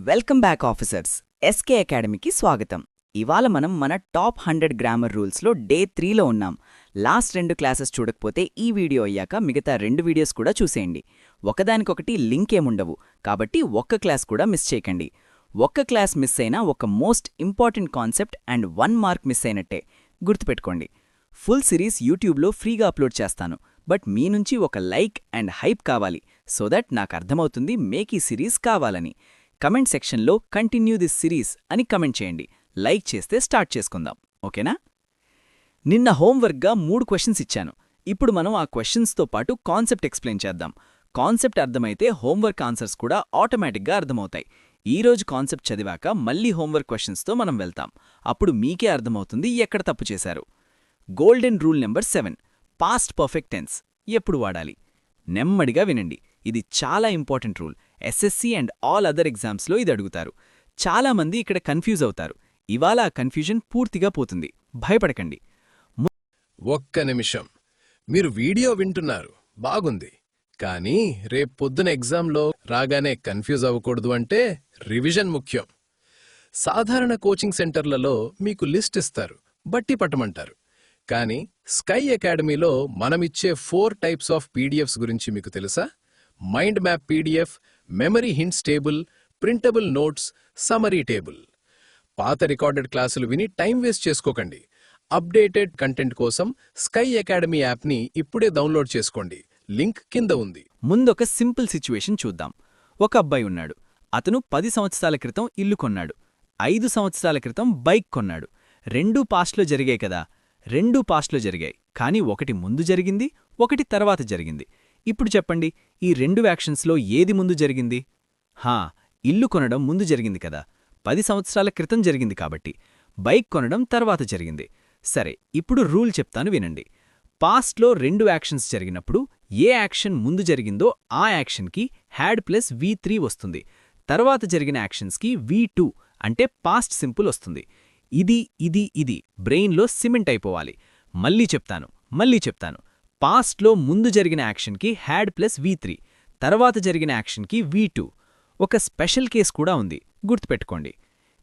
Welcome back officers. SK అకాడమీకి స్వాగతం. ఇవాళ మనం మన టాప్ 100 గ్రామర్ రూల్స్లో డే 3లో ఉన్నాం. లాస్ట్ 2 క్లాసెస్ చూడకపోతే ఈ వీడియో అయ్యాక మిగతా 2 వీడియోస్ కూడా చూసేయండి. ఒకదానికొకటి లింక్ ఏముండవు, కాబట్టి ఒక్క క్లాస్ కూడా మిస్ చేయకండి. ఒక్క క్లాస్ మిస్ అయినా ఒక most important concept and 1 mark miss అయినట్టే. గుర్తుపెట్టుకోండి, ఫుల్ సిరీస్ యూట్యూబ్లో ఫ్రీగా అప్లోడ్ చేస్తాను. బట్ మీ నుంచి ఒక లైక్ అండ్ హైప్ కావాలి, సో దట్ నాకు అర్థమవుతుంది మేక్ ఈ సిరీస్ కావాలని. కమెంట్ సెక్షన్లో కంటిన్యూ దిస్ సిరీస్ అని కమెంట్ చేయండి. లైక్ చేస్తే స్టార్ట్ చేసుకుందాం, ఓకేనా? నిన్న హోంవర్క్గా 3 క్వశ్చన్స్ ఇచ్చాను. ఇప్పుడు మనం ఆ క్వశ్చన్స్తో పాటు కాన్సెప్ట్ ఎక్స్ప్లెయిన్ చేద్దాం. కాన్సెప్ట్ అర్థమైతే హోంవర్క్ ఆన్సర్స్ కూడా ఆటోమేటిక్గా అర్థమవుతాయి. ఈరోజు కాన్సెప్ట్ చదివాక మళ్ళీ హోంవర్క్ క్వశ్చన్స్తో మనం వెళ్తాం. అప్పుడు మీకే అర్థమవుతుంది ఎక్కడ తప్పు చేశారు. Golden rule number 7, past perfect tense ఎప్పుడు వాడాలి? నెమ్మడిగా వినండి, ఇది చాలా important rule. SSC and all other ఎగ్జామ్స్లో ఇది అడుగుతారు. చాలామంది ఇక్కడ కన్ఫ్యూజ్ అవుతారు. ఇవాళ ఆ కన్ఫ్యూజన్ పూర్తిగా పోతుంది, భయపడకండి. ఒక్క నిమిషం, మీరు వీడియో వింటున్నారు, బాగుంది. కానీ రేపొద్దున ఎగ్జామ్లో రాగానే కన్ఫ్యూజ్ అవ్వకూడదు అంటే రివిజన్ ముఖ్యం. సాధారణ కోచింగ్ సెంటర్లలో మీకు లిస్ట్ ఇస్తారు, బట్టి పట్టమంటారు. కానీ స్కై అకాడమీలో మనమిచ్చే 4 టైప్స్ ఆఫ్ పీడిఎఫ్స్ గురించి మీకు తెలుసా? Mind map PDF, memory hints table, printable notes, summary table. పాత రికార్డెడ్ క్లాసులు విని టైం వేస్ట్ చేసుకోకండి. అప్డేటెడ్ కంటెంట్ కోసం స్కై అకాడమీ యాప్ని ఇప్పుడే డౌన్లోడ్ చేసుకోండి. లింక్ కింద ఉంది. ముందొక సింపుల్ సిచ్యువేషన్ చూద్దాం. ఒక అబ్బాయి ఉన్నాడు. అతను 10 సంవత్సరాల క్రితం ఇల్లు కొన్నాడు. 5 సంవత్సరాల క్రితం బైక్ కొన్నాడు. రెండూ పాస్ట్లో జరిగాయి కదా? రెండూ పాస్ట్లో జరిగాయి, కానీ ఒకటి ముందు జరిగింది, ఒకటి తర్వాత జరిగింది. ఇప్పుడు చెప్పండి, ఈ 2 యాక్షన్స్లో ఏది ముందు జరిగింది? ఇల్లు కొనడం ముందు జరిగింది కదా, 10 సంవత్సరాల క్రితం జరిగింది కాబట్టి. బైక్ కొనడం తర్వాత జరిగింది. సరే, ఇప్పుడు రూల్ చెప్తాను వినండి. పాస్ట్లో 2 యాక్షన్స్ జరిగినప్పుడు ఏ యాక్షన్ ముందు జరిగిందో ఆ యాక్షన్కి హ్యాడ్ ప్లస్ V3 వస్తుంది. తర్వాత జరిగిన యాక్షన్స్కి V2 అంటే పాస్ట్ సింపుల్ వస్తుంది. ఇది బ్రెయిన్లో సిమెంట్ అయిపోవాలి. మళ్ళీ చెప్తాను. పాస్ట్లో ముందు జరిగిన యాక్షన్కి హ్యాడ్ ప్లస్ V3, తర్వాత జరిగిన యాక్షన్కి V2. ఒక స్పెషల్ కేస్ కూడా ఉంది, గుర్తుపెట్టుకోండి.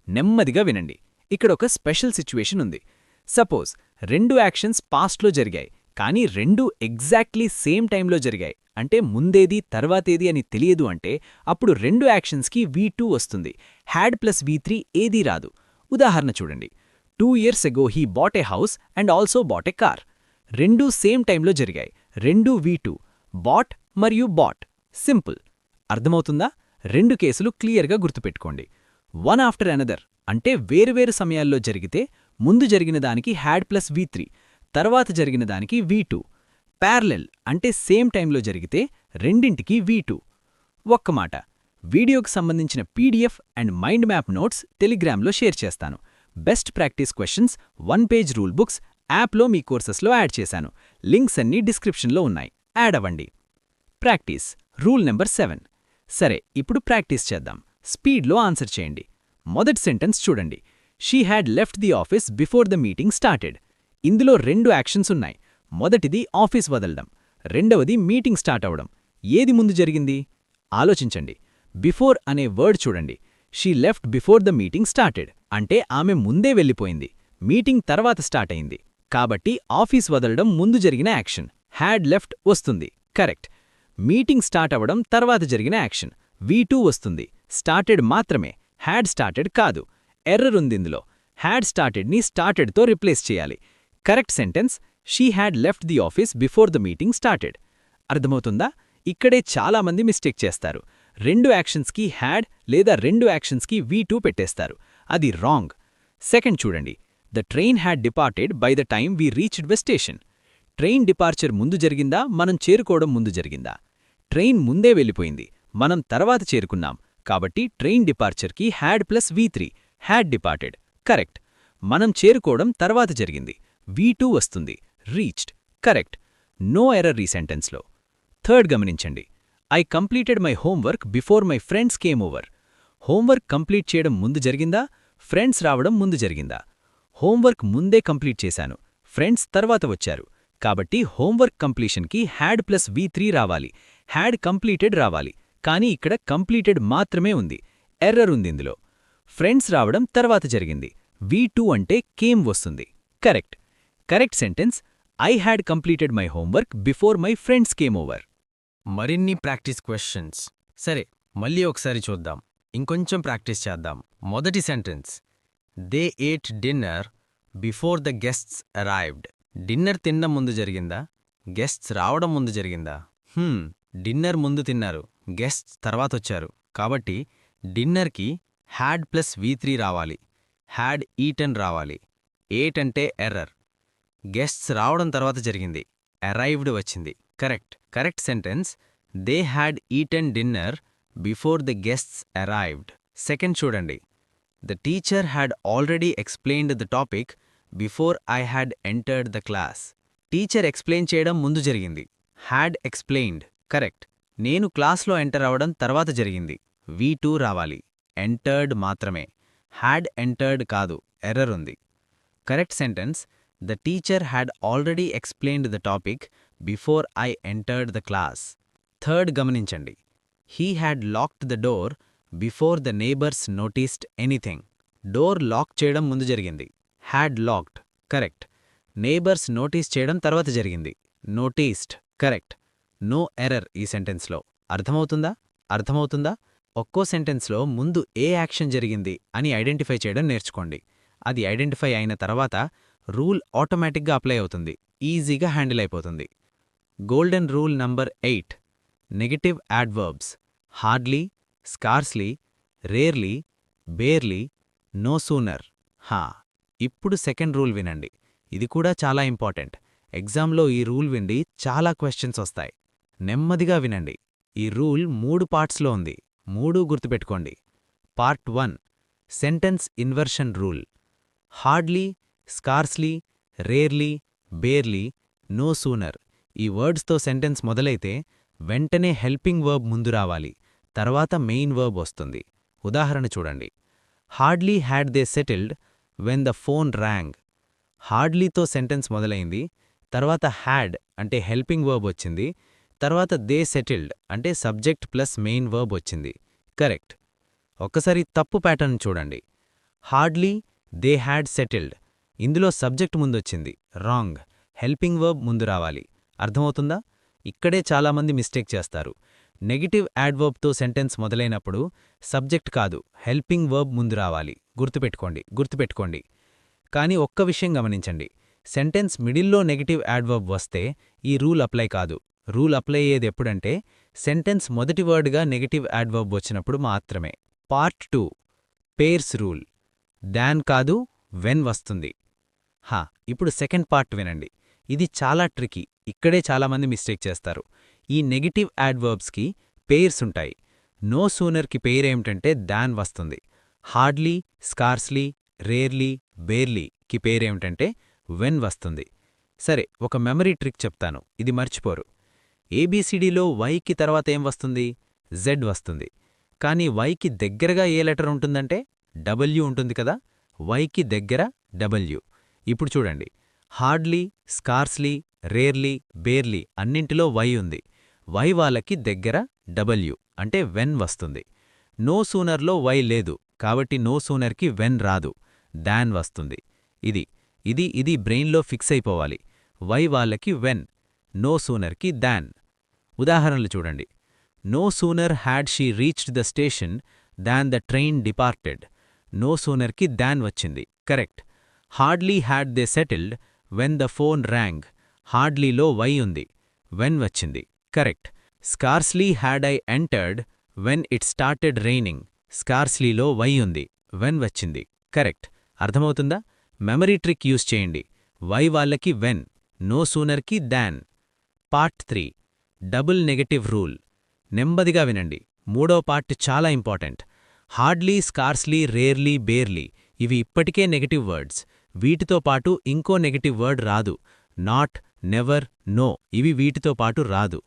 నెమ్మదిగా వినండి. ఇక్కడ ఒక స్పెషల్ సిచ్యువేషన్ ఉంది. సపోజ్ 2 యాక్షన్స్ పాస్ట్లో జరిగాయి, కానీ 2 ఎగ్జాక్ట్లీ సేమ్ టైంలో జరిగాయి. అంటే ముందేది తర్వాతేది అని తెలియదు. అంటే అప్పుడు 2 యాక్షన్స్కి V2 వస్తుంది, హ్యాడ్ ప్లస్ V3 ఏదీ రాదు. ఉదాహరణ చూడండి. 2 years ago he bought a house and also bought a car. రెండూ సేమ్ టైంలో జరిగాయి. రెండూ V2, బాట్ మరియు బాట్. సింపుల్. అర్థమవుతుందా? 2 కేసులు క్లియర్గా గుర్తుపెట్టుకోండి. వన్ ఆఫ్టర్ అనదర్ అంటే వేరువేరు సమయాల్లో జరిగితే ముందు జరిగిన దానికి హ్యాడ్ ప్లస్ V3, తర్వాత జరిగిన దానికి V2. ప్యారలెల్ అంటే సేమ్ టైంలో జరిగితే రెండింటికి V2. ఒక్క మాట, వీడియోకి సంబంధించిన PDF and mind map notes టెలిగ్రామ్లో షేర్ చేస్తాను. Best practice questions, 1 page rule books యాప్లో మీ కోర్సెస్లో యాడ్ చేశాను. లింక్స్ అన్నీ డిస్క్రిప్షన్లో ఉన్నాయి, యాడ్ అవ్వండి. Practice rule number 7. సరే, ఇప్పుడు ప్రాక్టీస్ చేద్దాం. స్పీడ్లో ఆన్సర్ చేయండి. మొదటి సెంటెన్స్ చూడండి. She had left the office before the meeting started. ఇందులో 2 యాక్షన్స్ ఉన్నాయి. మొదటిది ఆఫీస్ వదలడం, రెండవది మీటింగ్ స్టార్ట్ అవడం. ఏది ముందు జరిగింది? ఆలోచించండి. బిఫోర్ అనే వర్డ్ చూడండి. She left before the meeting started అంటే ఆమె ముందే వెళ్ళిపోయింది. మీటింగ్ తర్వాత స్టార్ట్ అయింది. కాబట్టి ఆఫీస్ వదలడం ముందు జరిగిన యాక్షన్, హ్యాడ్ లెఫ్ట్ వస్తుంది, కరెక్ట్. మీటింగ్ స్టార్ట్ అవ్వడం తర్వాత జరిగిన యాక్షన్, V2 వస్తుంది. స్టార్టెడ్ మాత్రమే, హ్యాడ్ స్టార్టెడ్ కాదు. ఎర్రర్ ఉందిందులో. హ్యాడ్ స్టార్టెడ్ని స్టార్టెడ్తో రిప్లేస్ చేయాలి. Correct sentence, she had left the office before the meeting started. అర్థమవుతుందా? ఇక్కడే చాలామంది మిస్టేక్ చేస్తారు. 2 యాక్షన్స్కి హ్యాడ్ లేదా 2 యాక్షన్స్కి V2 పెట్టేస్తారు. అది రాంగ్. సెకండ్ చూడండి. The train had departed by the time we reached the station. Train departure ముందు జరిగిందా, మనం చేరుకోవడం ముందు జరిగిందా? ట్రైన్ ముందే వెళ్ళిపోయింది, మనం తర్వాత చేరుకున్నాం. కాబట్టి ట్రైన్ డిపార్చర్కి had plus V3, had departed, correct. మనం చేరుకోవడం తర్వాత జరిగింది, V2 వస్తుంది, రీచ్డ్, కరెక్ట్. నో ఎర్రర్ ఈ సెంటెన్స్లో. థర్డ్ గమనించండి. I completed my homework before my friends came over. Homework complete చేయడం ముందు జరిగిందా, ఫ్రెండ్స్ రావడం ముందు జరిగిందా? హోంవర్క్ ముందే కంప్లీట్ చేశాను, ఫ్రెండ్స్ తర్వాత వచ్చారు. కాబట్టి హోంవర్క్ కంప్లీషన్కి హ్యాడ్ ప్లస్ V3 రావాలి, హ్యాడ్ కంప్లీటెడ్ రావాలి. కానీ ఇక్కడ కంప్లీటెడ్ మాత్రమే ఉంది. ఎర్రర్ ఉంది ఇందులో. ఫ్రెండ్స్ రావడం తర్వాత జరిగింది. V2 అంటే కేమ్ వస్తుంది. Correct. Correct sentence I had completed my homework before my friends came over. మరిన్ని ప్రాక్టీస్ క్వశ్చన్స్. సరే, మళ్ళీ ఒకసారి చూద్దాం. ఇంకొంచెం ప్రాక్టీస్ చేద్దాం. మొదటి sentence, they ate dinner before the guests arrived. Dinner తినడం ముందు జరిగిందా, గెస్ట్స్ రావడం ముందు జరిగిందా? డిన్నర్ ముందు తిన్నారు, గెస్ట్స్ తర్వాతొచ్చారు. కాబట్టి డిన్నర్కి హ్యాడ్ ప్లస్ V3 రావాలి. హ్యాడ్ ఈటన్ రావాలి. ఏట్ అంటే ఎర్రర్. గెస్ట్స్ రావడం తర్వాత జరిగింది, అరైవ్డ్ వచ్చింది. Correct. Correct sentence they had eaten dinner before the guests arrived. Second చూడండి, the teacher had already explained the topic before I had entered the class. Teacher explain చేయడం ముందు జరిగింది, had explained. Correct. నేను క్లాస్లో enter అవడం తర్వాత జరిగింది, V2 రావాలి. ఎంటర్డ్ మాత్రమే, హ్యాడ్ ఎంటర్డ్ కాదు, ఎర్రర్ ఉంది. Correct sentence the teacher had already explained the topic before I entered the class. Third గమనించండి, he had locked the door before the neighbours noticed anything. Door lock చేయడం ముందు జరిగింది, had locked. Correct. Neighbours notice చేయడం తర్వాత జరిగింది, noticed. Correct. No error ఈ సెంటెన్స్లో. అర్థమవుతుందా? ఒక్కో సెంటెన్స్లో ముందు ఏ యాక్షన్ జరిగింది అని ఐడెంటిఫై చేయడం నేర్చుకోండి. అది ఐడెంటిఫై అయిన తర్వాత రూల్ ఆటోమేటిక్గా అప్లై అవుతుంది, ఈజీగా హ్యాండిల్ అయిపోతుంది. Golden rule number 8, negative adverbs. Hardly, scarcely, rarely, barely, no sooner. ఇప్పుడు సెకండ్ రూల్ వినండి. ఇది కూడా చాలా ఇంపార్టెంట్. ఎగ్జామ్లో ఈ రూల్ విండి చాలా క్వశ్చన్స్ వస్తాయి. నెమ్మదిగా వినండి. ఈ రూల్ 3 పార్ట్స్లో ఉంది, 3 గుర్తుపెట్టుకోండి. Part 1, sentence inversion rule. Hardly, scarcely, rarely, barely, no sooner ఈ వర్డ్స్తో సెంటెన్స్ మొదలైతే వెంటనే హెల్పింగ్ వర్బ్ ముందు రావాలి, తర్వాత మెయిన్ వర్బ్ వస్తుంది. ఉదాహరణ చూడండి. Hardly had they settled when the phone rang. హార్డ్లీతో సెంటెన్స్ మొదలైంది, తర్వాత హ్యాడ్ అంటే హెల్పింగ్ వర్బ్ వచ్చింది, తర్వాత దే సెటిల్డ్ అంటే సబ్జెక్ట్ ప్లస్ మెయిన్ వర్బ్ వచ్చింది. కరెక్ట్. ఒక్కసారి తప్పు ప్యాటర్న్ చూడండి. హార్డ్లీ, దే హ్యాడ్ సెటిల్డ్, ఇందులో సబ్జెక్ట్ ముందొచ్చింది, రాంగ్. హెల్పింగ్ వర్బ్ ముందు రావాలి. అర్థమవుతుందా? ఇక్కడే చాలామంది మిస్టేక్ చేస్తారు. నెగటివ్ యాడ్వర్బ్తో సెంటెన్స్ మొదలైనప్పుడు సబ్జెక్ట్ కాదు, హెల్పింగ్ వర్బ్ ముందు రావాలి. గుర్తుపెట్టుకోండి. కానీ ఒక్క విషయం గమనించండి, సెంటెన్స్ మిడిల్లో నెగటివ్ యాడ్వర్బ్ వస్తే ఈ రూల్ అప్లై కాదు. రూల్ అప్లై అయ్యేది ఎప్పుడంటే సెంటెన్స్ మొదటి వర్డ్గా నెగటివ్ యాడ్వర్బ్ వచ్చినప్పుడు మాత్రమే. Part 2, pairs rule. దాన్ కాదు, వెన్ వస్తుంది. ఇప్పుడు సెకండ్ పార్ట్ వినండి. ఇది చాలా ట్రికీ. ఇక్కడే చాలామంది మిస్టేక్ చేస్తారు. ఈ నెగటివ్ యాడ్వర్బ్స్కి పేర్స్ ఉంటాయి. నో సూనర్కి పేరేమిటంటే దాన్ వస్తుంది. హార్డ్లీ, స్కార్స్లీ, రేర్లీ, బేర్లీకి పేరేమిటంటే వెన్ వస్తుంది. సరే, ఒక మెమరీ ట్రిక్ చెప్తాను, ఇది మర్చిపోరు. ఏబీసీడీలో వైకి తర్వాత ఏం వస్తుంది? జెడ్ వస్తుంది. కానీ వైకి దగ్గరగా ఏ లెటర్ ఉంటుందంటే డబ్ల్యూ ఉంటుంది కదా. వైకి దగ్గర డబ్ల్యూ. ఇప్పుడు చూడండి, హార్డ్లీ, స్కార్స్లీ, రేర్లీ, బేర్లీ అన్నింటిలో వై ఉంది. వై వాళ్ళకి దగ్గర డబ్ల్యూ అంటే వెన్ వస్తుంది. నో సూనర్లో వై లేదు, కాబట్టి నో సూనర్కి వెన్ రాదు, దాన్ వస్తుంది. ఇది బ్రెయిన్లో ఫిక్స్ అయిపోవాలి. వై వాళ్ళకి వెన్, నో సూనర్కి దాన్. ఉదాహరణలు చూడండి. No sooner had she reached the station than the train departed. No సూనర్కి దాన్ వచ్చింది. Correct. Hardly had they settled when the phone rang. హార్డ్లీలో వై ఉంది, వెన్ వచ్చింది. Correct. Scarcely had I entered when it started raining. స్కార్స్లీలో Y ఉంది, when వచ్చింది. Correct. అర్థమవుతుందా? Memory trick use చేయండి. వై వాళ్ళకి వెన్, నో సూనర్కి than. Part 3, double negative rule. నెమ్మదిగా వినండి. 3వ పార్ట్ చాలా important. Hardly, scarcely, rarely, barely ఇవి ఇప్పటికే నెగటివ్ వర్డ్స్. వీటితో పాటు ఇంకో నెగటివ్ వర్డ్ రాదు. నాట్, నెవర్, నో ఇవి వీటితో పాటు రాదు.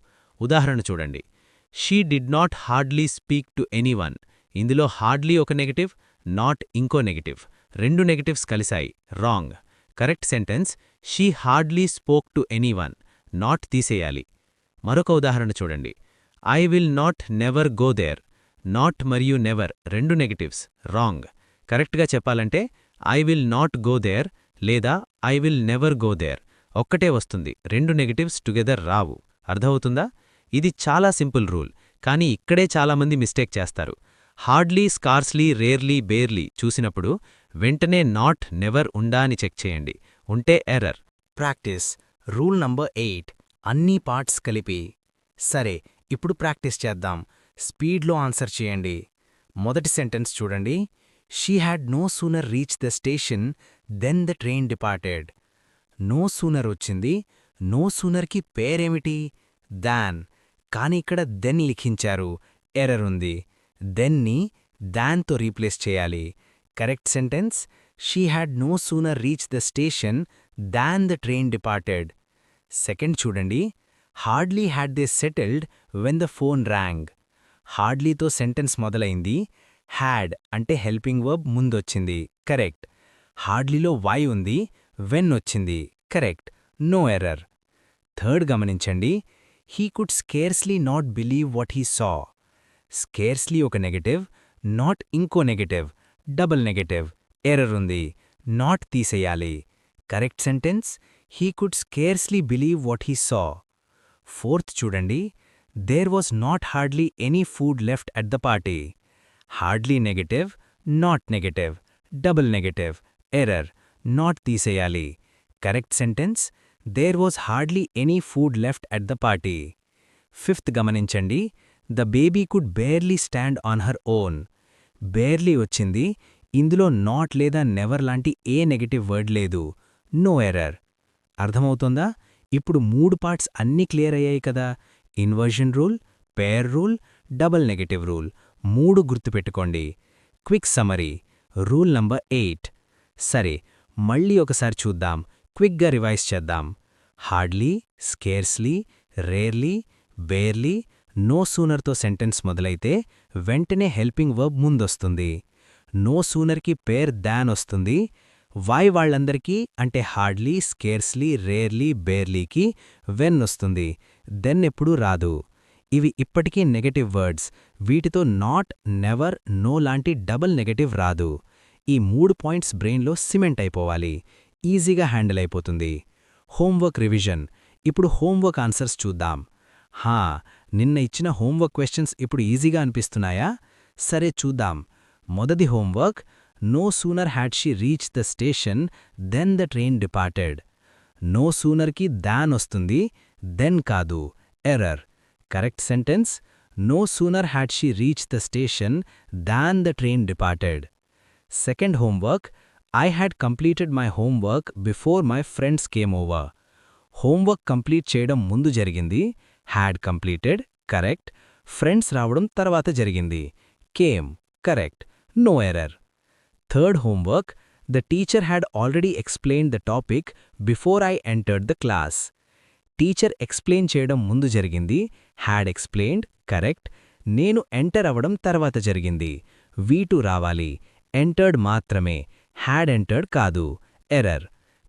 ఉదాహరణ చూడండి. She did not hardly speak to anyone. ఇందులో హార్డ్లీ ఒక నెగటివ్, నాట్ ఇంకో నెగటివ్. 2 నెగటివ్స్ కలిశాయి, wrong. Correct sentence she hardly spoke to anyone. Not తీసేయాలి. మరొక ఉదాహరణ చూడండి. I will not never go there. Not మరియు నెవర్ రెండు నెగటివ్స్ రాంగ్. కరెక్ట్గా చెప్పాలంటే I will not go there లేదా I will never go there ఒక్కటే వస్తుంది, రెండు నెగటివ్స్ టుగెదర్ రావు. అర్థమవుతుందా? ఇది చాలా సింపుల్ రూల్, కానీ ఇక్కడే చాలామంది మిస్టేక్ చేస్తారు. హార్డ్లీ, స్కార్స్లీ, రేర్లీ, బేర్లీ చూసినప్పుడు వెంటనే నాట్, నెవర్ ఉందా అని చెక్ చేయండి. ఉంటే ఎర్రర్. ప్రాక్టీస్ రూల్ నంబర్ 8 అన్ని పార్ట్స్ కలిపి. సరే, ఇప్పుడు ప్రాక్టీస్ చేద్దాం. స్పీడ్లో ఆన్సర్ చేయండి. మొదటి సెంటెన్స్ చూడండి. She had no sooner reach the station then the train departed. No sooner వచ్చింది. నో సూనర్కి పేరేమిటి? దాన్. కాని ఇక్కడ దెన్ లిఖించారు, ఎర్రర్ ఉంది. దెన్ని దాన్తో రీప్లేస్ చేయాలి. Correct sentence she had no sooner reach the station than the train departed. Second చూడండి. Hardly had they settled when the phone rang. హార్డ్లీతో సెంటెన్స్ మొదలైంది. హ్యాడ్ అంటే హెల్పింగ్ వర్బ్ ముందొచ్చింది, కరెక్ట్. హార్డ్లీలో వై ఉంది, వెన్ వచ్చింది, కరెక్ట్. No error. థర్డ్ గమనించండి. He could scarcely not believe what he saw. Scarcely ఒక నెగటివ్, నాట్ ఇంకో నెగటివ్, డబుల్ నెగటివ్, ఎర్రర్ ఉంది. నాట్ తీసేయాలి. Correct sentence he could scarcely believe what he saw. Fourth చూడండి. There was not hardly any food left at the party. Hardly negative, not negative, double negative, error. Not తీసేయాలి. Correct sentence there was hardly any food left at the party. Fifth గమనించండి. The baby could barely stand on her own. Barely వచ్చింది. ఇందులో not లేదా never లాంటి ఏ negative word లేదు. No error. అర్థమవుతోందా? ఇప్పుడు 3 పార్ట్స్ అన్నీ క్లియర్ అయ్యాయి కదా. Inversion rule, pair rule, double negative rule 3 గుర్తుపెట్టుకోండి. Quick summary rule number 8. సరే, మళ్ళీ ఒకసారి చూద్దాం. క్విక్గా రివైజ్ చేద్దాం. Hardly, scarcely, rarely, barely, no సూనర్తో సెంటెన్స్ మొదలైతే వెంటనే హెల్పింగ్ వర్బ్ ముందొస్తుంది. నో సూనర్కి పేర్ దాన్ వస్తుంది. వై వాళ్ళందరికీ అంటే హార్డ్లీ, స్కేర్స్లీ, రేర్లీ, బేర్లీకి వెన్ వస్తుంది. దెన్ ఎప్పుడూ రాదు. ఇవి ఇప్పటికీ నెగటివ్ వర్డ్స్. వీటితో నాట్, నెవర్, నో లాంటి డబుల్ నెగటివ్ రాదు. ఈ 3 పాయింట్స్ బ్రెయిన్లో సిమెంట్ అయిపోవాలి. ఈజీగా హ్యాండిల్ అయిపోతుంది. Homework revision. ఇప్పుడు హోంవర్క్ ఆన్సర్స్ చూద్దాం. నిన్న ఇచ్చిన హోంవర్క్ క్వశ్చన్స్ ఇప్పుడు ఈజీగా అనిపిస్తున్నాయా? సరే చూద్దాం. మొదటి homework. No sooner had she reach the station then the train departed. No సూనర్కి దాన్ వస్తుంది, దెన్ కాదు, error. Correct sentence no sooner had she reach the station than the train departed. Second homework. I had completed my homework before my friends came over. Homework complete చేయడం ముందు జరిగింది. Had completed, correct. Friends రావడం తర్వాత జరిగింది. Came, correct. No error. Third homework. The teacher had already explained the topic before I entered the class. Teacher explain చేయడం ముందు జరిగింది. Had explained, correct. నేను ఎంటర్ అవ్వడం తర్వాత జరిగింది. V2 రావాలి. ఎంటర్డ్ మాత్రమే, హ్యాడ్ ఎంటర్డ్ కాదు, error.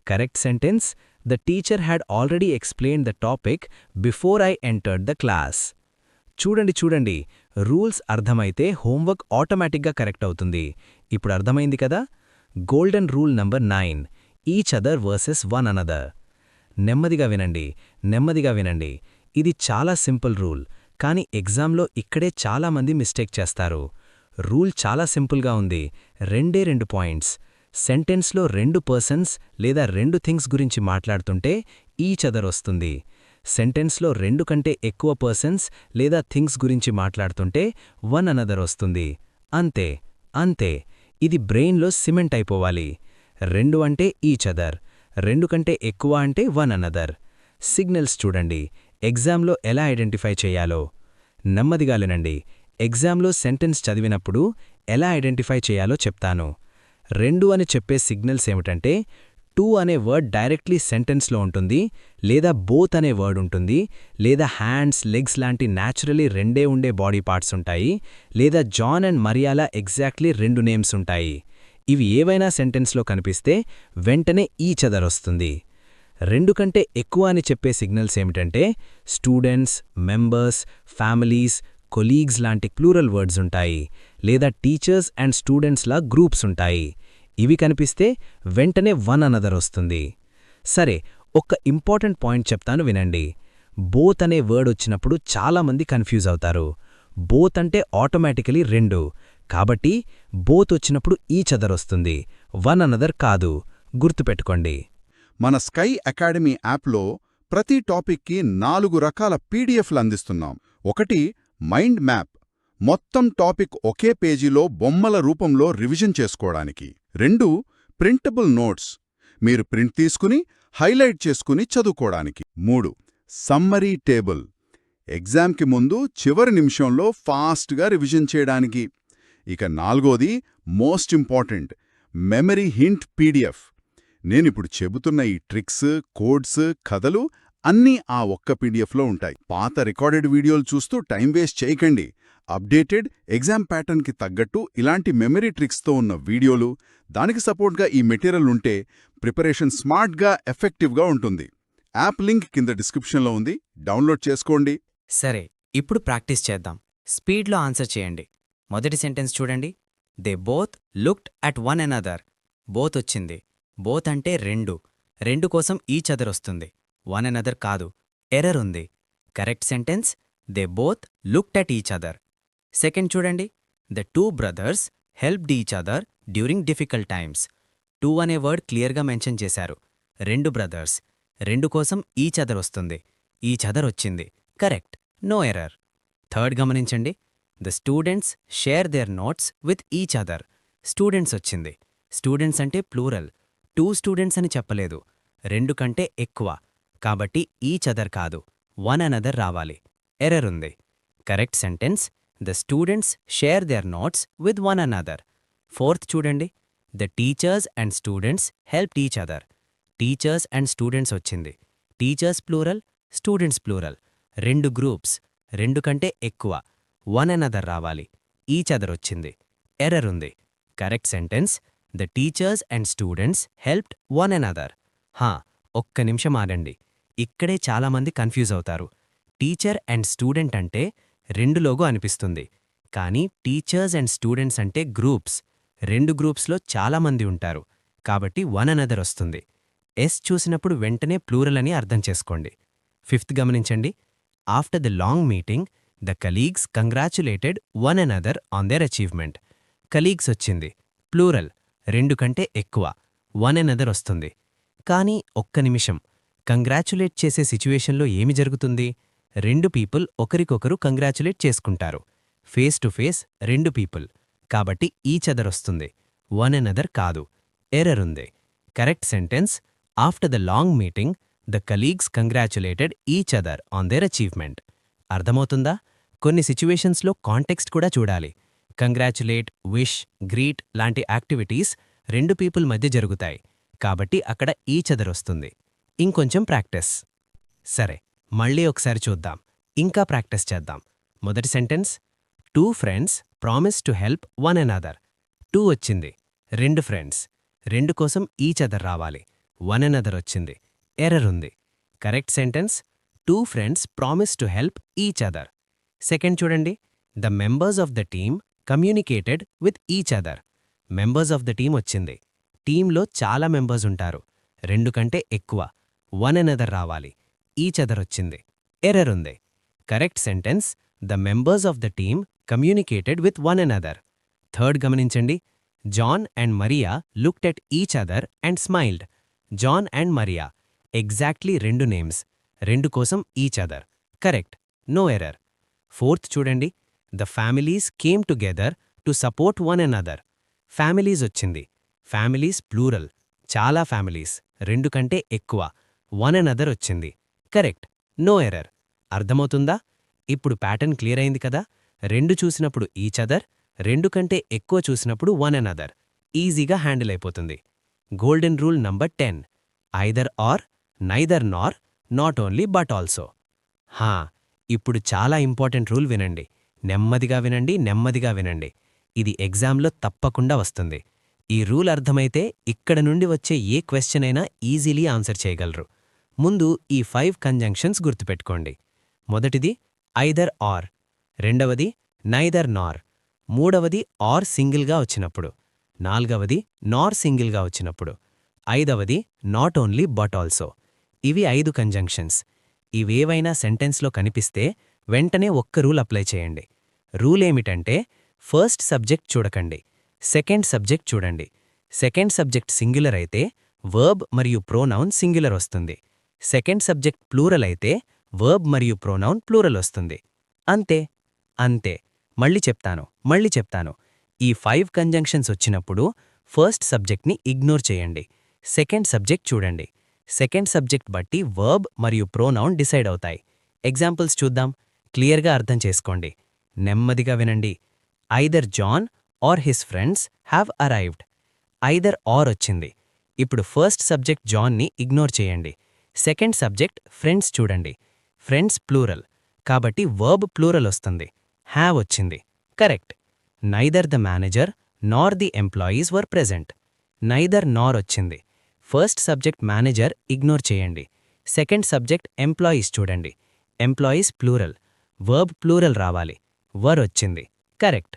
Correct sentence the teacher had already explained the topic before I entered the class. చూడండి, రూల్స్ అర్థమైతే హోంవర్క్ ఆటోమేటిక్గా కరెక్ట్ అవుతుంది. ఇప్పుడు అర్థమైంది కదా. Golden rule number 9. Each other versus one another. నెమ్మదిగా వినండి. ఇది చాలా సింపుల్ రూల్, కానీ ఎగ్జామ్లో ఇక్కడే చాలామంది మిస్టేక్ చేస్తారు. రూల్ చాలా సింపుల్గా ఉంది. 2 పాయింట్స్. సెంటెన్స్లో 2 పర్సన్స్ లేదా 2 థింగ్స్ గురించి మాట్లాడుతుంటే ఈచ్ అదర్ వస్తుంది. సెంటెన్స్లో 2 కంటే ఎక్కువ పర్సన్స్ లేదా థింగ్స్ గురించి మాట్లాడుతుంటే వన్ అనదర్ వస్తుంది. అంతే. ఇది బ్రెయిన్లో సిమెంట్ అయిపోవాలి. 2 అంటే ఈచ్ అదర్, 2 కంటే ఎక్కువ అంటే వన్ అనదర్. సిగ్నల్స్ చూడండి. ఎగ్జామ్లో ఎలా ఐడెంటిఫై చేయాలో. నెమ్మదిగా వినండి. ఎగ్జామ్లో సెంటెన్స్ చదివినప్పుడు ఎలా ఐడెంటిఫై చేయాలో చెప్తాను. 2 అని చెప్పే సిగ్నల్స్ ఏమిటంటే 2 అనే వర్డ్ డైరెక్ట్లీ సెంటెన్స్లో ఉంటుంది, లేదా బోత్ అనే వర్డ్ ఉంటుంది, లేదా హ్యాండ్స్, లెగ్స్ లాంటి న్యాచురలీ 2 ఉండే బాడీ పార్ట్స్ ఉంటాయి, లేదా జాన్ అండ్ మరియాలా ఎగ్జాక్ట్లీ 2 నేమ్స్ ఉంటాయి. ఇవి ఏవైనా సెంటెన్స్లో కనిపిస్తే వెంటనే ఈచ్ అదర్ వస్తుంది. 2 కంటే ఎక్కువ అని చెప్పే సిగ్నల్స్ ఏమిటంటే స్టూడెంట్స్, మెంబర్స్, ఫ్యామిలీస్, కొలీగ్స్ లాంటి ప్లూరల్ వర్డ్స్ ఉంటాయి, లేదా టీచర్స్ అండ్ స్టూడెంట్స్లా గ్రూప్స్ ఉంటాయి. ఇవి కనిపిస్తే వెంటనే వన్ అనదర్ వస్తుంది. సరే, ఒక్క ఇంపార్టెంట్ పాయింట్ చెప్తాను వినండి. బోత్ అనే వర్డ్ వచ్చినప్పుడు చాలామంది కన్ఫ్యూజ్ అవుతారు. బోత్ అంటే ఆటోమేటికలీ రెండు, కాబట్టి బోత్ వచ్చినప్పుడు ఈచ్ అదర్ వస్తుంది, వన్ అనదర్ కాదు. గుర్తుపెట్టుకోండి. మన స్కై అకాడమీ యాప్లో ప్రతి టాపిక్కి 4 రకాల పీడిఎఫ్లు అందిస్తున్నాం. ఒకటి మైండ్ మ్యాప్, మొత్తం టాపిక్ ఒకే పేజీలో బొమ్మల రూపంలో రివిజన్ చేసుకోవడానికి. 2 ప్రింటబుల్ నోట్స్, మీరు ప్రింట్ తీసుకుని హైలైట్ చేసుకుని చదువుకోవడానికి. 3 సమ్మరీ టేబుల్, ఎగ్జామ్కి ముందు చివరి నిమిషంలో ఫాస్ట్గా రివిజన్ చేయడానికి. ఇక 4ది most important, memory hint PDF. నేనిప్పుడు చెబుతున్న ఈ ట్రిక్స్, కోడ్స్, కథలు అన్నీ ఆ ఒక్క పీడిఎఫ్లో ఉంటాయి. పాత రికార్డెడ్ వీడియోలు చూస్తూ టైం వేస్ట్ చేయకండి. అప్డేటెడ్ ఎగ్జామ్ ప్యాటర్న్కి తగ్గట్టు ఇలాంటి మెమరీ ట్రిక్స్తో ఉన్న వీడియోలు, దానికి సపోర్ట్గా ఈ మెటీరియల్ ఉంటే ప్రిపరేషన్ స్మార్ట్గా, ఎఫెక్టివ్గా ఉంటుంది. యాప్ లింక్ కింద డిస్క్రిప్షన్లో ఉంది, డౌన్లోడ్ చేసుకోండి. సరే, ఇప్పుడు ప్రాక్టీస్ చేద్దాం. స్పీడ్లో ఆన్సర్ చేయండి. మొదటి సెంటెన్స్ చూడండి. They both looked at one another. Both వచ్చింది. బోత్ అంటే రెండు కోసం ఈచ్ అదర్ వస్తుంది, వన్ అనదర్ కాదు. ఎర్రర్ ఉంది. Correct sentence they both looked at each other. Second చూడండి. The 2 brothers helped each other during difficult times. 2 అనే వర్డ్ క్లియర్గా మెన్షన్ చేశారు. 2 బ్రదర్స్, 2 కోసం ఈచ్ అదర్ వస్తుంది, ఈచ్ అదర్ వచ్చింది. Correct, no error. థర్డ్ గమనించండి. The students share their notes with each other. Students వచ్చింది. Students అంటే ప్లూరల్, 2 స్టూడెంట్స్ అని చెప్పలేదు, 2 కంటే ఎక్కువ, కాబట్టి ఈచ్ అదర్ కాదు, వన్ అనదర్ రావాలి. ఎర్రర్ ఉంది. Correct sentence the students share their notes with one another. Fourth చూడండి. The teachers and students helped each other. Teachers and students వచ్చింది. Teachers plural, students plural, 2 groups, 2 కంటే ఎక్కువ, one another రావాలి. Each other వచ్చింది. Error ఉంది. Correct sentence the teachers and students helped one another. ఒక్క నిమిషం ఆగండి. ఇక్కడే చాలామంది కన్ఫ్యూజ్ అవుతారు. టీచర్ అండ్ స్టూడెంట్ అంటే 2 లోగో అనిపిస్తుంది, కానీ టీచర్స్ అండ్ స్టూడెంట్స్ అంటే గ్రూప్స్, 2 గ్రూప్స్లో చాలామంది ఉంటారు, కాబట్టి వన్ అనదర్ వస్తుంది. ఎస్ చూసినప్పుడు వెంటనే ప్లూరల్ అని అర్థం చేసుకోండి. ఫిఫ్త్ గమనించండి. After the long meeting the colleagues congratulated one another on their achievement. Colleagues వచ్చింది. ప్లూరల్, 2 కంటే ఎక్కువ, వన్ అనదర్ వస్తుంది. కానీ ఒక్క నిమిషం, కంగ్రాచ్యులేట్ చేసే సిచ్యువేషన్లో ఏమి జరుగుతుంది? 2 పీపుల్ ఒకరికొకరు కంగ్రాచ్యులేట్ చేసుకుంటారు. ఫేస్ టు ఫేస్ 2 పీపుల్, కాబట్టి ఈచ్ అదర్ వస్తుంది, వన్ అనదర్ కాదు. ఎర్రర్ ఉంది. Correct sentence after the long meeting the colleagues congratulated each other on their achievement. అర్థమవుతుందా? కొన్ని సిచ్యువేషన్స్లో కాంటెక్స్ట్ కూడా చూడాలి. కంగ్రాచ్యులేట్, విష్, గ్రీట్ లాంటి యాక్టివిటీస్ 2 పీపుల్ మధ్య జరుగుతాయి, కాబట్టి అక్కడ ఈచ్ అదర్ వస్తుంది. ఇంకొంచెం ప్రాక్టీస్. సరే, మళ్ళీ ఒకసారి చూద్దాం. ఇంకా ప్రాక్టీస్ చేద్దాం. మొదటి sentence 2 friends promise to help one another. 2 వచ్చింది. 2 ఫ్రెండ్స్, 2 కోసం ఈచ్ అదర్ రావాలి, వన్ అనదర్ వచ్చింది. ఎర్రర్ ఉంది. Correct sentence 2 friends promise to help each other. Second చూడండి. The members of the team communicated with each other. Members of the team వచ్చింది. టీంలో చాలా members ఉంటారు, 2 కంటే ఎక్కువ, వన్ అనదర్ రావాలి, ఈచ్ అదర్ వచ్చింది. ఎర్రర్ ఉంది. Correct sentence the members of the team communicated with one another. Third గమనించండి. John and Maria looked at each other and smiled. John and Maria, exactly 2 names, 2 కోసం each other. Correct, no error. Fourth చూడండి. The families came together to support one another. Families వచ్చింది. Families plural, చాలా families, 2 కంటే ఎక్కువ, one another వచ్చింది. Correct, no error. అర్థమవుతుందా? ఇప్పుడు pattern clear అయింది కదా? 2 చూసినప్పుడు ఈచ్ అదర్, 2 కంటే ఎక్కువ చూసినప్పుడు వన్ అనదర్. ఈజీగా హ్యాండిల్ అయిపోతుంది. Golden rule number 10, either are, neither Nar, not only but also. ఇప్పుడు చాలా ఇంపార్టెంట్ రూల్ వినండి. నెమ్మదిగా వినండి, నెమ్మదిగా వినండి. ఇది ఎగ్జామ్లో తప్పకుండా వస్తుంది. ఈ రూల్ అర్థమైతే ఇక్కడ నుండి వచ్చే ఏ క్వశ్చన్ అయినా ఈజీలీ ఆన్సర్ చేయగలరు. ముందు ఈ 5 కంజంక్షన్స్ గుర్తుపెట్టుకోండి. మొదటిది ఐదర్ ఆర్. రెండవది నైదర్ నార్, మూడవది ఆర్ సింగిల్గా వచ్చినప్పుడు, నాల్గవది నార్ సింగిల్గా వచ్చినప్పుడు, ఐదవది నాట్ ఓన్లీ బట్ ఆల్సో. ఇవి 5 కంజంక్షన్స్. ఇవేవైనా సెంటెన్స్లో కనిపిస్తే వెంటనే ఒక్క రూల్ అప్లై చేయండి. రూల్ ఏమిటంటే, ఫస్ట్ సబ్జెక్ట్ చూడకండి, సెకండ్ సబ్జెక్ట్ చూడండి. సెకండ్ సబ్జెక్ట్ సింగులర్ అయితే వర్బ్ మరియు ప్రోనౌన్ సింగులర్ వస్తుంది. సెకండ్ సబ్జెక్ట్ ప్లూరల్ అయితే వర్బ్ మరియు ప్రోనౌన్ ప్లూరల్ వస్తుంది. అంతే అంతే. మళ్ళీ చెప్తాను. ఈ 5 కంజంక్షన్స్ వచ్చినప్పుడు ఫస్ట్ సబ్జెక్ట్ని ఇగ్నోర్ చేయండి, సెకండ్ సబ్జెక్ట్ చూడండి. సెకండ్ సబ్జెక్ట్ బట్టి వర్బ్ మరియు ప్రోనౌన్ డిసైడ్ అవుతాయి. ఎగ్జాంపుల్స్ చూద్దాం, క్లియర్గా అర్థం చేసుకోండి. నెమ్మదిగా వినండి. Either John or his friends have arrived. Either or వచ్చింది. ఇప్పుడు ఫస్ట్ సబ్జెక్ట్ జాన్ని ఇగ్నోర్ చేయండి, సెకండ్ సబ్జెక్ట్ ఫ్రెండ్స్ చూడండి. ఫ్రెండ్స్ ప్లూరల్ కాబట్టి వర్బ్ ప్లూరల్ వస్తుంది. హ్యావ్ వచ్చింది. Correct. Neither the manager nor the employees were present. Neither nor వచ్చింది. First subject manager ignore చేయండి, సెకండ్ సబ్జెక్ట్ ఎంప్లాయీస్ చూడండి. ఎంప్లాయీస్ ప్లూరల్, వర్బ్ ప్లూరల్ రావాలి. వర్ వచ్చింది. Correct.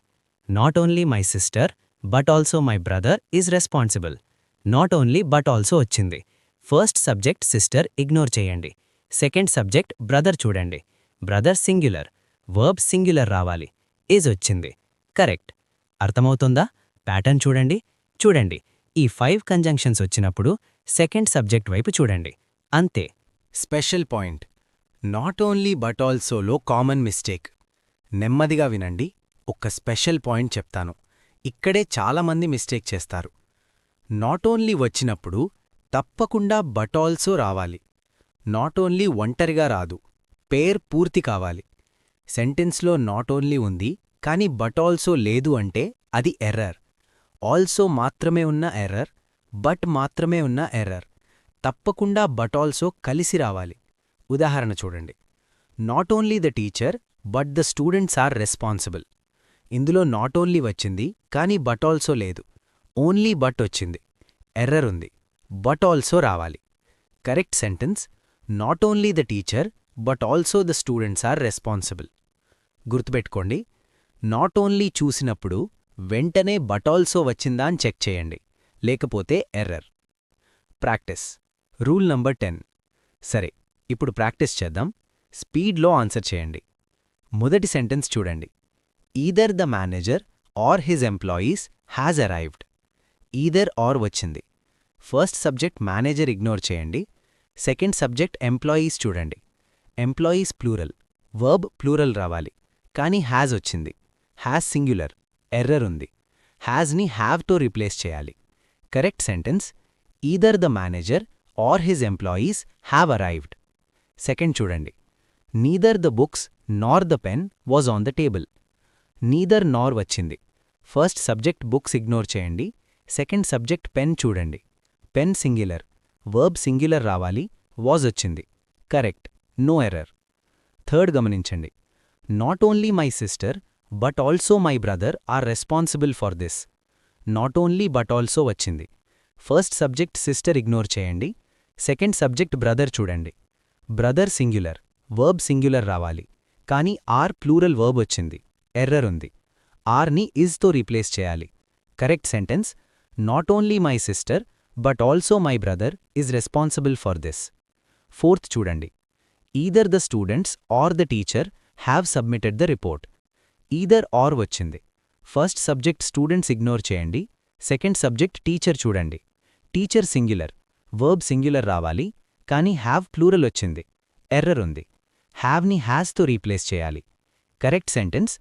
Not only my sister but also my brother is responsible. Not only but also వచ్చింది. First subject sister ignore చేయండి, second subject brother చూడండి. Brother singular, verb singular రావాలి. Is వచ్చింది. Correct. అర్థమవుతుందా? Pattern చూడండి. ఈ 5 కంజంక్షన్స్ వచ్చినప్పుడు సెకండ్ సబ్జెక్ట్ వైపు చూడండి. అంతే. Special point, not only but ఆల్సోలో కామన్ మిస్టేక్. నెమ్మదిగా వినండి, ఒక్క స్పెషల్ పాయింట్ చెప్తాను. ఇక్కడే చాలామంది మిస్టేక్ చేస్తారు. నాట్ ఓన్లీ వచ్చినప్పుడు తప్పకుండా బట్ ఆల్సో రావాలి. నాట్ ఓన్లీ ఒంటరిగా రాదు, పేర్ పూర్తి కావాలి. సెంటెన్స్లో నాట్ ఓన్లీ ఉంది కానీ బట్ ఆల్సో లేదు అంటే అది ఎర్రర్. ఆల్సో మాత్రమే ఉన్న ఎర్రర్, బట్ మాత్రమే ఉన్న ఎర్రర్. తప్పకుండా బట్ ఆల్సో కలిసి రావాలి. ఉదాహరణ చూడండి. Not only the teacher but the students are responsible. ఇందులో నాట్ ఓన్లీ వచ్చింది కానీ బట్ ఆల్సో లేదు, ఓన్లీ బట్ వచ్చింది. ఎర్రర్ ఉంది. బట్ ఆల్సో రావాలి. Correct sentence, not only the teacher but also the students are responsible. గుర్తుపెట్టుకోండి, నాట్ ఓన్లీ చూసినప్పుడు వెంటనే బట్ ఆల్సో వచ్చిందా అని చెక్ చేయండి, లేకపోతే ఎర్రర్. ప్రాక్టీస్. Rule number 10. సరే, ఇప్పుడు ప్రాక్టీస్ చేద్దాం. స్పీడ్లో ఆన్సర్ చేయండి. మొదటి సెంటెన్స్ చూడండి. Either the manager or his employees has arrived. Either or వచ్చింది. ఫస్ట్ సబ్జెక్ట్ మేనేజర్ ఇగ్నోర్ చేయండి, సెకండ్ సబ్జెక్ట్ ఎంప్లాయీస్ చూడండి. ఎంప్లాయీస్ ప్లూరల్, వర్బ్ ప్లూరల్ రావాలి, కానీ హ్యాజ్ వచ్చింది. హ్యాజ్ సింగ్యులర్, ఎర్రర్ ఉంది. హ్యాజ్ని హ్యావ్తో రీప్లేస్ చేయాలి. Correct sentence, either the manager or his employees have arrived. Second చూడండి. Neither the books nor the pen was on the table. Neither nor వచ్చింది. First subject books ignore చేయండి, second subject pen చూడండి. Pen singular, verb singular రావాలి, was వచ్చింది. Correct, no error. Third గమనించండి. Not only my sister but also my brother are responsible for this. Not only but also వచ్చింది. First subject sister ignore చేయండి, second subject brother చూడండి. Brother singular, verb singular రావాలి, కానీ are plural verb వచ్చింది. Error ఉంది. ఆర్ని ఈజ్తో replace చేయాలి. Correct sentence, not only my sister but also my brother is responsible for this. Fourth చూడండి. Either the students or the teacher have submitted the report. Either or వచ్చింది. First subject students ignore చేయండి, second subject teacher చూడండి. Teacher singular, verb singular రావాలి, కానీ have plural వచ్చింది. Error ఉంది. హ్యావ్ని హ్యాజ్తో రీప్లేస్ చేయాలి. Correct sentence,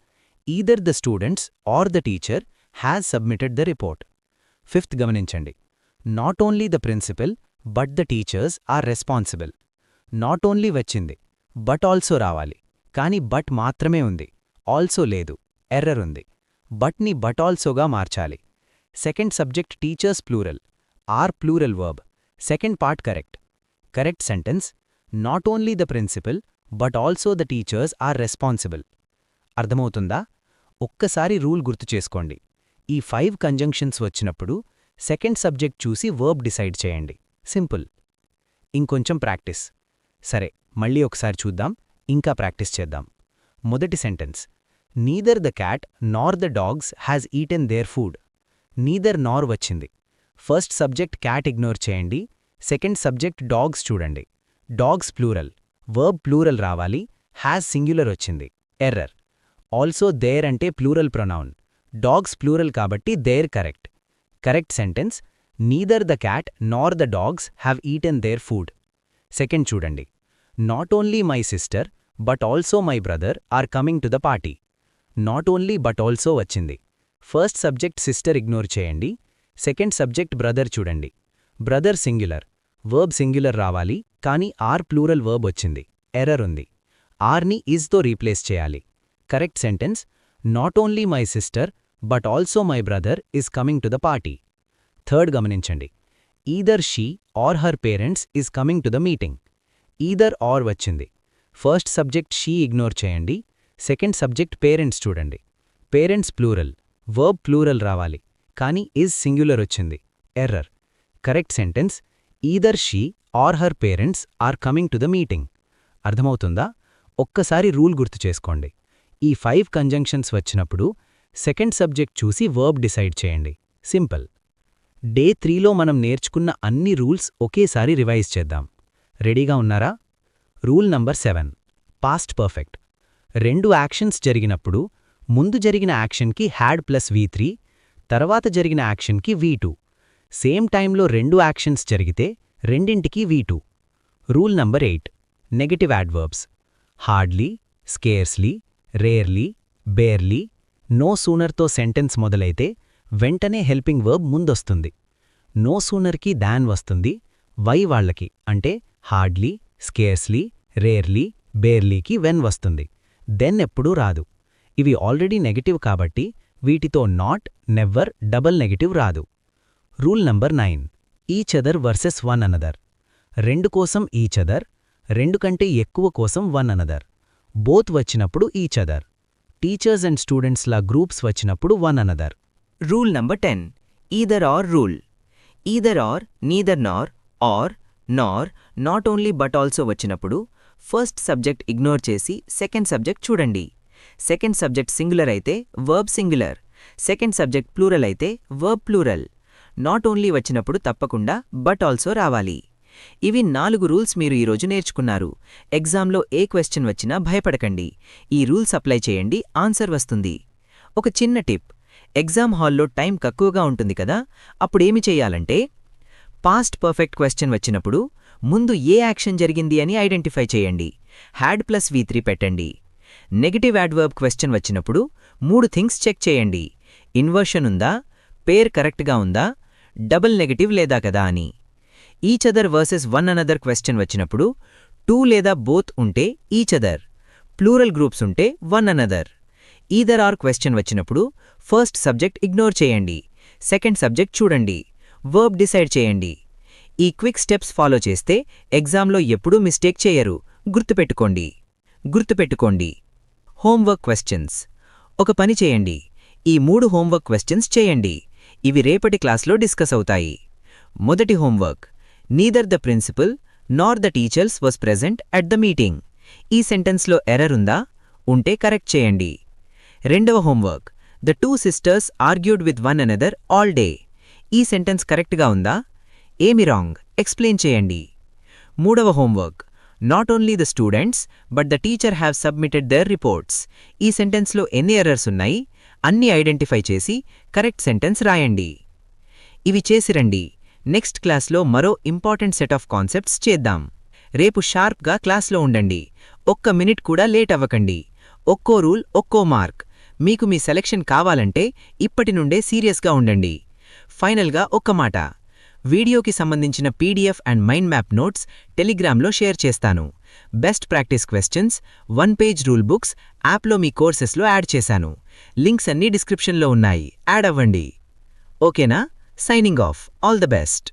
either the students or the teacher has submitted the report. Fifth గమనించండి. Not only the principal but the teachers are responsible. Not only వచ్చింది, but also రావాలి, కానీ బట్ మాత్రమే ఉంది, ఆల్సో లేదు. ఎర్రర్ ఉంది. బట్ని బట్ ఆల్సోగా మార్చాలి. Second subject teachers plural, are plural verb. Second part correct. Correct sentence, not only the principal but also the teachers are responsible. అర్థమవుతుందా? ఒక్కసారి రూల్ గుర్తుచేసుకోండి. ఈ 5 కంజంక్షన్స్ వచ్చినప్పుడు సెకండ్ సబ్జెక్ట్ చూసి వర్బ్ డిసైడ్ చేయండి. సింపుల్. ఇంకొంచెం ప్రాక్టీస్. సరే, మళ్ళీ ఒకసారి చూద్దాం, ఇంకా ప్రాక్టీస్ చేద్దాం. మొదటి sentence. Neither the cat nor the dogs has eaten their food. Neither nor వచ్చింది. ఫస్ట్ సబ్జెక్ట్ క్యాట్ ఇగ్నోర్ చేయండి. సెకండ్ సబ్జెక్ట్ డాగ్స్ చూడండి. డాగ్స్ ప్లూరల్, వర్బ్ ప్లూరల్ రావాలి. హ్యాజ్ సింగ్యులర్ వచ్చింది. ఎర్రర్. ఆల్సో దేర్ అంటే ప్లూరల్ ప్రొనౌన్. డాగ్స్ ప్లూరల్ కాబట్టి their correct. Correct sentence neither the cat nor the dogs have eaten their food. Second చూడండి. Not only my sister but also my brother are coming to the party. Not only but also వచ్చింది. First subject sister ignore చేయండి. Second subject brother చూడండి. Brother singular, verb singular రావాలి కానీ are plural verb వచ్చింది. Error ఉంది. ఆర్ని ఈజ్తో replace చేయాలి. Correct sentence not only my sister but also my brother is coming to the party. Third గమనించండి. Either she or her parents is coming to the meeting. Either or వచ్చింది. First subject she ignore చేయండి. Second subject parents చూడండి. Parents plural, verb plural రావాలి కానీ is singular వచ్చింది. Error. Correct sentence either she or her parents are coming to the meeting. అర్థమవుతుందా? ఒక్కసారి rule గుర్తు చేసుకోండి. ఈ 5 కంజంక్షన్స్ వచ్చినప్పుడు సెకండ్ సబ్జెక్ట్ చూసి వర్బ్ డిసైడ్ చేయండి. సింపుల్. డే 3లో మనం నేర్చుకున్న అన్ని రూల్స్ ఒకేసారి రివైజ్ చేద్దాం. రెడీగా ఉన్నారా? Rule number 7 past perfect. 2 actions జరిగినప్పుడు ముందు జరిగిన యాక్షన్కి హ్యాడ్ ప్లస్ V3, తర్వాత జరిగిన యాక్షన్కి V2. సేమ్ టైంలో 2 యాక్షన్స్ జరిగితే రెండింటికి V2. Rule number 8 negative adverbs. Hardly, scarcely, rarely, barely, no సూనర్తో సెంటెన్స్ మొదలైతే వెంటనే హెల్పింగ్ వర్బ్ ముందొస్తుంది. నో సూనర్కి దాన్ వస్తుంది. వై వాళ్లకి అంటే హార్డ్లీ, స్కేర్స్లీ, రేర్లీ, బేర్లీకి వెన్ వస్తుంది. దెన్ ఎప్పుడూ రాదు. ఇవి ఆల్రెడీ నెగటివ్ కాబట్టి వీటితో నాట్, నెవ్వర్, డబల్ నెగటివ్ రాదు. Rule number 9 each other versus one another. 2 కోసం ఈచ్ అదర్, 2 కంటే ఎక్కువ కోసం వన్ అనదర్. బోత్ వచ్చినప్పుడు ఈచ్ అదర్. టీచర్స్ అండ్ స్టూడెంట్స్లా గ్రూప్స్ వచ్చినప్పుడు one another. Rule number 10 either or rule. Either or, neither nor, or, nor, not only but also వచ్చినప్పుడు first subject ignore చేసి second subject చూడండి. Second subject singular అయితే verb singular, second subject plural అయితే verb plural. Not only వచ్చినప్పుడు తప్పకుండా but also రావాలి. ఇవి 4 rules మీరు ఈరోజు నేర్చుకున్నారు. ఎగ్జామ్లో ఏ క్వెశ్చన్ వచ్చినా భయపడకండి. ఈ రూల్స్ అప్లై చేయండి, ఆన్సర్ వస్తుంది. ఒక చిన్న టిప్, ఎగ్జామ్ హాల్లో టైం తక్కువగా ఉంటుంది కదా, అప్పుడేమి చెయ్యాలంటే పాస్ట్ పర్ఫెక్ట్ క్వెశ్చన్ వచ్చినప్పుడు ముందు ఏ యాక్షన్ జరిగింది అని ఐడెంటిఫై చేయండి. హ్యాడ్ ప్లస్ V3 పెట్టండి. నెగటివ్ యాడ్వర్బ్ క్వెశ్చన్ వచ్చినప్పుడు 3 థింగ్స్ చెక్ చేయండి. ఇన్వర్షన్ ఉందా, పేర్ కరెక్ట్గా ఉందా, డబుల్ నెగటివ్ లేదా కదా అని. Each other versus one another question వచ్చినప్పుడు 2 లేదా బోత్ ఉంటే ఈచ్ అదర్, ప్లూరల్ గ్రూప్స్ ఉంటే one another. Either or question వచ్చినప్పుడు ఫస్ట్ సబ్జెక్ట్ ఇగ్నోర్ చేయండి, సెకండ్ సబ్జెక్ట్ చూడండి, వర్బ్ డిసైడ్ చేయండి. ఈ క్విక్ స్టెప్స్ ఫాలో చేస్తే ఎగ్జామ్లో ఎప్పుడూ మిస్టేక్ చేయరు. గుర్తుపెట్టుకోండి. Homework questions. ఒక పని చేయండి, ఈ 3 హోంవర్క్ క్వెశ్చన్స్ చేయండి. ఇవి రేపటి క్లాస్లో డిస్కస్ అవుతాయి. మొదటి homework, neither the principal nor the teachers was present at the meeting. ఈ సెంటెన్స్లో ఎర్రర్ ఉందా? ఉంటే కరెక్ట్ చేయండి. రెండవ homework, the 2 sisters argued with one another all day. ఈ సెంటెన్స్ కరెక్ట్గా ఉందా? ఏమి రాంగ్? ఎక్స్ప్లెయిన్ చేయండి. మూడవ homework, not only the students but the teacher have submitted their reports. ఈ సెంటెన్స్లో ఎన్ని ఎర్రర్స్ ఉన్నాయి? అన్నీ ఐడెంటిఫై చేసి కరెక్ట్ సెంటెన్స్ రాయండి. ఇవి చేసిరండి. నెక్స్ట్ క్లాస్లో మరో ఇంపార్టెంట్ సెట్ ఆఫ్ కాన్సెప్ట్స్ చేద్దాం. రేపు షార్ప్గా క్లాస్లో ఉండండి. ఒక్క మినిట్ కూడా లేట్ అవ్వకండి. ఒక్కో రూల్, ఒక్కో మార్క్. మీకు మీ సెలెక్షన్ కావాలంటే ఇప్పటి నుండే సీరియస్గా ఉండండి. ఫైనల్గా ఒక్క మాట, వీడియోకి సంబంధించిన PDF and mind map notes టెలిగ్రామ్లో షేర్ చేస్తాను. Best practice questions, 1 page rule books యాప్లో మీ కోర్సెస్లో యాడ్ చేశాను. లింక్స్ అన్నీ డిస్క్రిప్షన్లో ఉన్నాయి, యాడ్ అవ్వండి. ఓకేనా? Signing off. All the best.